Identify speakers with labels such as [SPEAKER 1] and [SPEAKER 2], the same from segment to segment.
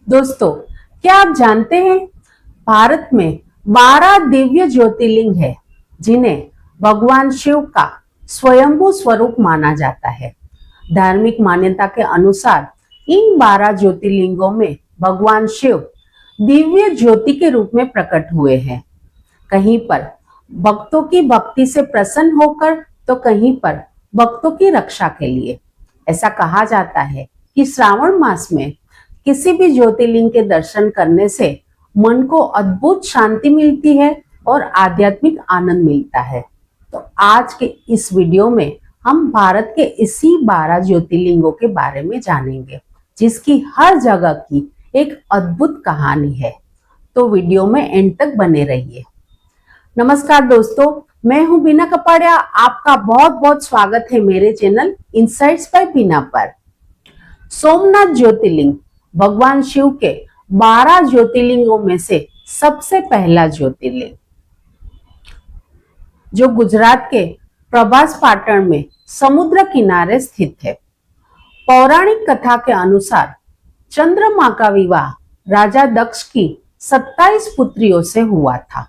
[SPEAKER 1] दोस्तों, क्या आप जानते हैं भारत में 12 दिव्य ज्योतिर्लिंग है जिन्हें भगवान शिव का स्वयंभू स्वरूप माना जाता है। धार्मिक मान्यता के अनुसार इन 12 ज्योतिर्लिंगों में भगवान शिव दिव्य ज्योति के रूप में प्रकट हुए हैं। कहीं पर भक्तों की भक्ति से प्रसन्न होकर तो कहीं पर भक्तों की रक्षा के लिए। ऐसा कहा जाता है कि श्रावण मास में किसी भी ज्योतिर्लिंग के दर्शन करने से मन को अद्भुत शांति मिलती है और आध्यात्मिक आनंद मिलता है। तो आज के इस वीडियो में हम भारत के इसी 12 ज्योतिर्लिंगों के बारे में जानेंगे, जिसकी हर जगह की एक अद्भुत कहानी है। तो वीडियो में एंड तक बने रहिए। नमस्कार दोस्तों, मैं हूं बीना कपाड़िया। आपका बहुत बहुत स्वागत है मेरे चैनल इनसाइट्स बाय बीना पर। सोमनाथ ज्योतिर्लिंग भगवान शिव के 12 ज्योतिर्लिंगों में से सबसे पहला ज्योतिर्लिंग, जो गुजरात के प्रभास पाटण में समुद्र किनारे स्थित है। पौराणिक कथा के अनुसार चंद्रमा का विवाह राजा दक्ष की 27 पुत्रियों से हुआ था,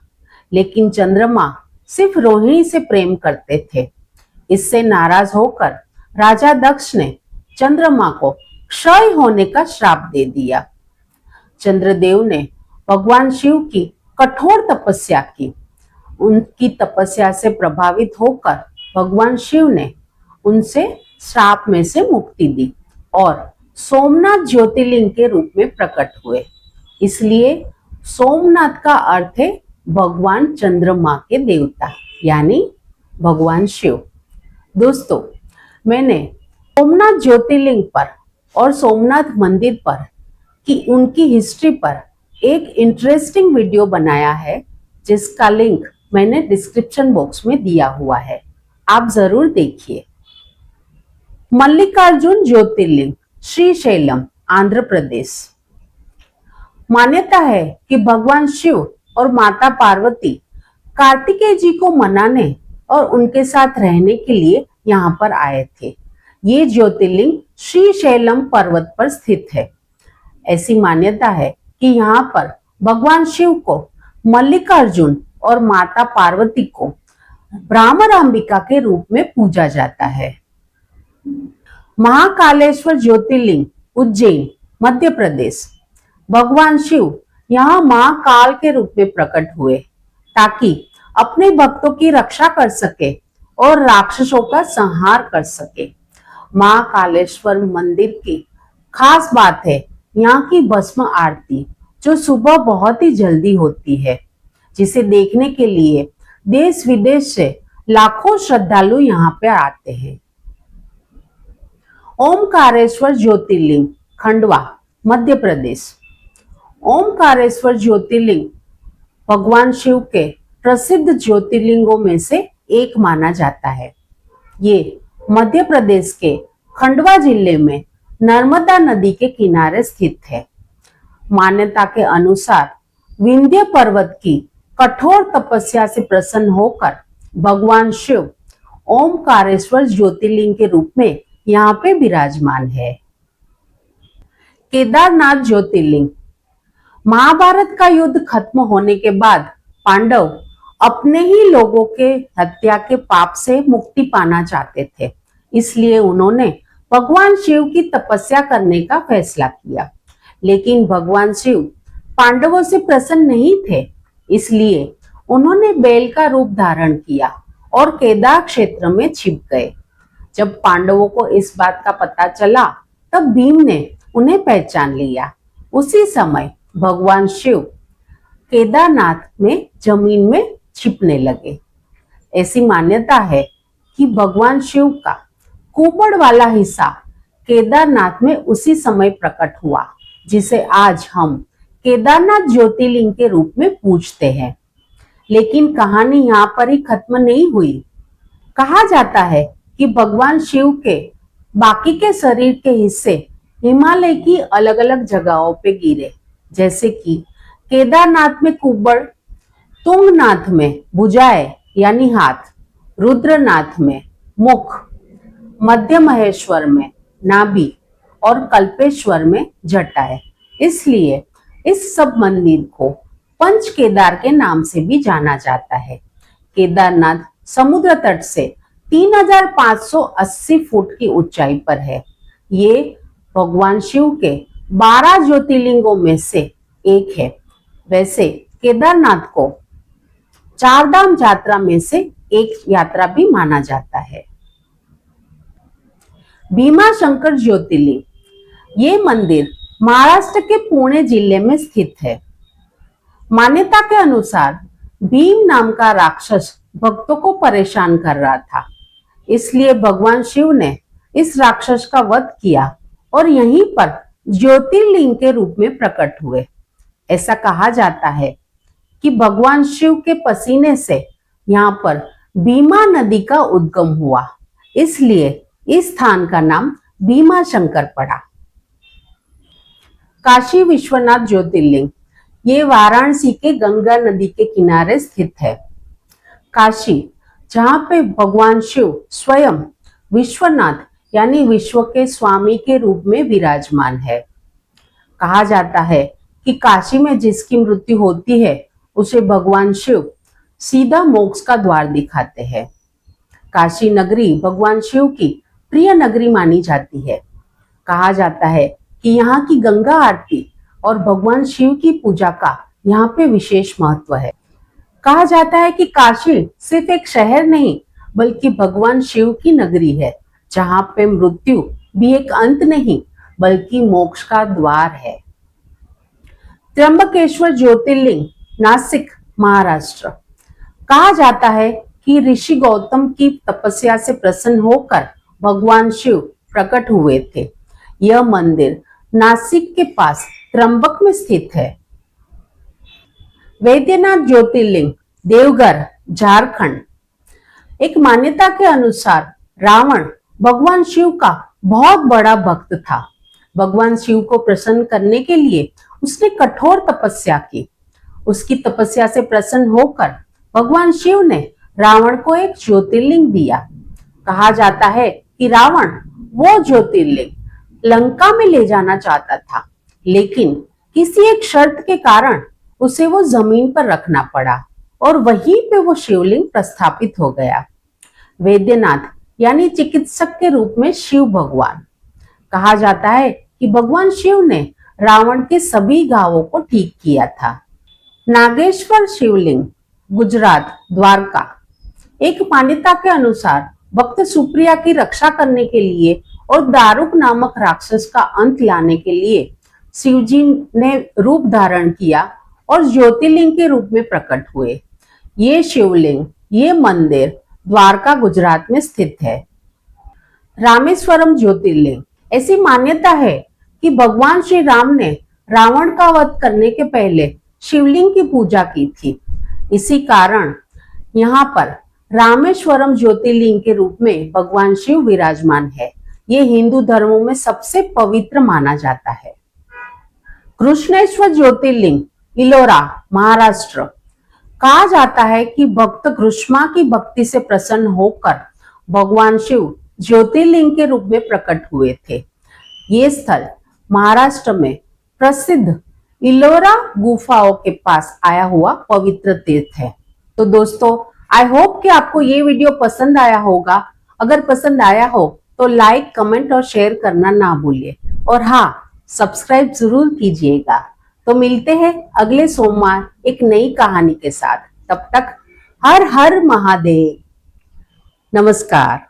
[SPEAKER 1] लेकिन चंद्रमा सिर्फ रोहिणी से प्रेम करते थे। इससे नाराज होकर राजा दक्ष ने चंद्रमा को क्षय होने का श्राप दे दिया। चंद्रदेव ने भगवान शिव की कठोर तपस्या की। उनकी तपस्या से प्रभावित होकर भगवान शिव ने उनसे श्राप में से मुक्ति दी और सोमनाथ ज्योतिर्लिंग के रूप में प्रकट हुए। इसलिए सोमनाथ का अर्थ है भगवान चंद्रमा के देवता, यानी भगवान शिव। दोस्तों, मैंने सोमनाथ ज्योतिर्लिंग पर और सोमनाथ मंदिर पर की उनकी हिस्ट्री पर एक इंटरेस्टिंग वीडियो बनाया है, जिसका लिंक मैंने डिस्क्रिप्शन बॉक्स में दिया हुआ है, आप जरूर देखिए। मल्लिकार्जुन ज्योतिर्लिंग, श्रीशैलम, आंध्र प्रदेश। मान्यता है कि भगवान शिव और माता पार्वती कार्तिकेय जी को मनाने और उनके साथ रहने के लिए यहाँ पर आए थे। ये ज्योतिर्लिंग श्रीशैलम पर्वत पर स्थित है। ऐसी मान्यता है कि यहाँ पर भगवान शिव को मल्लिकार्जुन और माता पार्वती को भ्रामरांबिका के रूप में पूजा जाता है। महाकालेश्वर ज्योतिर्लिंग, उज्जैन, मध्य प्रदेश। भगवान शिव यहाँ महाकाल के रूप में प्रकट हुए ताकि अपने भक्तों की रक्षा कर सके और राक्षसों का संहार कर सके। महाकालेश्वर मंदिर की खास बात है यहाँ की भस्म आरती, जो सुबह बहुत ही जल्दी होती है, जिसे देखने के लिए देश विदेश से लाखों श्रद्धालु यहाँ पे आते हैं। ओमकारेश्वर ज्योतिर्लिंग, खंडवा, मध्य प्रदेश। ओमकारेश्वर ज्योतिर्लिंग भगवान शिव के प्रसिद्ध ज्योतिर्लिंगों में से एक माना जाता है। ये मध्य प्रदेश के खंडवा जिले में नर्मदा नदी के किनारे स्थित है। मान्यता के अनुसार विंध्य पर्वत की कठोर तपस्या से प्रसन्न होकर भगवान शिव ओमकारेश्वर ज्योतिर्लिंग के रूप में यहाँ पे विराजमान है। केदारनाथ ज्योतिर्लिंग। महाभारत का युद्ध खत्म होने के बाद पांडव अपने ही लोगों के हत्या के पाप से मुक्ति पाना चाहते थे, इसलिए उन्होंने भगवान शिव की तपस्या करने का फैसला किया। लेकिन भगवान शिव पांडवों से प्रसन्न नहीं थे, इसलिए उन्होंने बैल का रूप धारण किया और केदार क्षेत्र में छिप गए। जब पांडवों को इस बात का पता चला, तब भीम ने उन्हें पहचान लिया। उसी समय भगवान शिव केदारनाथ में जमीन में छिपने लगे। ऐसी मान्यता है कि भगवान शिव का कुबड़ वाला हिस्सा केदारनाथ में उसी समय प्रकट हुआ, जिसे आज हम केदारनाथ ज्योतिर्लिंग के रूप में पूजते हैं। लेकिन कहानी यहाँ पर ही खत्म नहीं हुई। कहा जाता है कि भगवान शिव के बाकी के शरीर के हिस्से हिमालय की अलग अलग जगहों पे गिरे, जैसे कि केदारनाथ में कुबड़, तुंगनाथ में भुजाएं यानी हाथ, रुद्रनाथ में मुख, मध्य महेश्वर में नाभि और कल्पेश्वर में जटाएं। इसलिए इस सब मंदिर को पंच केदार के नाम से भी जाना जाता है। केदारनाथ समुद्र तट से 3580 फुट की ऊंचाई पर है। ये भगवान शिव के 12 ज्योतिर्लिंगों में से एक है। वैसे केदारनाथ को चारधाम यात्रा में से एक यात्रा भी माना जाता है। भीमाशंकर ज्योतिर्लिंग ये मंदिर महाराष्ट्र के पुणे जिले में स्थित है। मान्यता के अनुसार भीम नाम का राक्षस भक्तों को परेशान कर रहा था, इसलिए भगवान शिव ने इस राक्षस का वध किया और यहीं पर ज्योतिर्लिंग के रूप में प्रकट हुए। ऐसा कहा जाता है कि भगवान शिव के पसीने से यहाँ पर भीमा नदी का उद्गम हुआ, इसलिए इस स्थान का नाम भीमाशंकर पड़ा। काशी विश्वनाथ ज्योतिर्लिंग ये वाराणसी के गंगा नदी के किनारे स्थित है। काशी जहाँ पे भगवान शिव स्वयं विश्वनाथ यानी विश्व के स्वामी के रूप में विराजमान है। कहा जाता है कि काशी में जिसकी मृत्यु होती है उसे भगवान शिव सीधा मोक्ष का द्वार दिखाते हैं। काशी नगरी भगवान शिव की प्रिय नगरी मानी जाती है। कहा जाता है कि यहाँ की गंगा आरती और भगवान शिव की पूजा का यहाँ पे विशेष महत्व है। कहा जाता है कि काशी सिर्फ एक शहर नहीं बल्कि भगवान शिव की नगरी है, जहाँ पे मृत्यु भी एक अंत नहीं बल्कि मोक्ष का द्वार है। त्र्यंबकेश्वर ज्योतिर्लिंग नासिक महाराष्ट्र। कहा जाता है कि ऋषि गौतम की तपस्या से प्रसन्न होकर भगवान शिव प्रकट हुए थे। यह मंदिर नासिक के पास त्र्यंबक में स्थित है। वैद्यनाथ ज्योतिर्लिंग देवघर झारखंड। एक मान्यता के अनुसार रावण भगवान शिव का बहुत बड़ा भक्त था। भगवान शिव को प्रसन्न करने के लिए उसने कठोर तपस्या की। उसकी तपस्या से प्रसन्न होकर भगवान शिव ने रावण को एक ज्योतिर्लिंग दिया। कहा जाता है कि रावण वो ज्योतिर्लिंग लंका में ले जाना चाहता था, लेकिन किसी एक शर्त के कारण उसे वो जमीन पर रखना पड़ा और वहीं पे वो शिवलिंग प्रस्थापित हो गया। वैद्यनाथ यानी चिकित्सक के रूप में शिव भगवान। कहा जाता है कि भगवान शिव ने रावण के सभी घावों को ठीक किया था। नागेश्वर शिवलिंग गुजरात द्वारका। एक मान्यता के अनुसार भक्त सुप्रिया की रक्षा करने के लिए और दारुक नामक राक्षस का अंत लाने के लिए शिवजी ने रूप धारण किया और ज्योतिर्लिंग के रूप में प्रकट हुए। ये शिवलिंग ये मंदिर द्वारका गुजरात में स्थित है। रामेश्वरम ज्योतिर्लिंग। ऐसी मान्यता है कि भगवान श्री राम ने रावण का वध करने के पहले शिवलिंग की पूजा की थी। इसी कारण यहाँ पर रामेश्वरम ज्योतिर्लिंग के रूप में भगवान शिव विराजमान है। ये हिंदू धर्मों में सबसे पवित्र माना जाता है। कृष्णेश्वर ज्योतिर्लिंग इलोरा महाराष्ट्र। कहा जाता है कि भक्त कृष्णा की भक्ति से प्रसन्न होकर भगवान शिव ज्योतिर्लिंग के रूप में प्रकट हुए थे। ये स्थल महाराष्ट्र में प्रसिद्ध इलोरा गुफाओं के पास आया हुआ पवित्र तीर्थ है। तो दोस्तों, आई होप कि आपको ये वीडियो पसंद आया होगा। अगर पसंद आया हो तो लाइक, कमेंट और शेयर करना ना भूलिए और हाँ, सब्सक्राइब जरूर कीजिएगा। तो मिलते हैं अगले सोमवार एक नई कहानी के साथ। तब तक हर हर महादेव। नमस्कार।